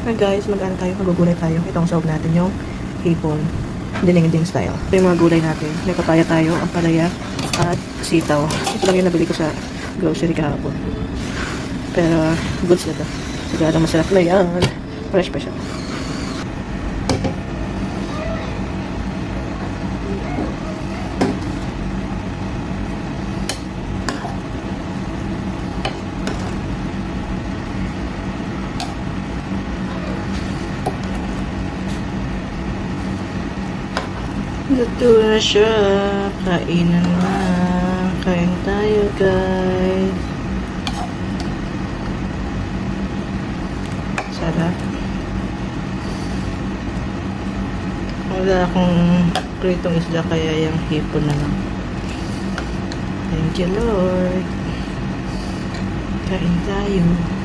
Hi guys, magugulay tayo. Ito ang sahog natin, yung hipon. Dinding style. Ito yung mga gulay natin. May papaya tayo, ampalaya, at sitaw. Ito lang yung nabili ko sa grocery kahapon. Pero, goods na to. Sigurado masarap na yan. Fresh pa siya. Luto na siya. Kainan na. Kain tayo, guys. Sarap. Wala akong pritong isda, kaya yung hipon na lang. Thank you, Lord. Kain tayo.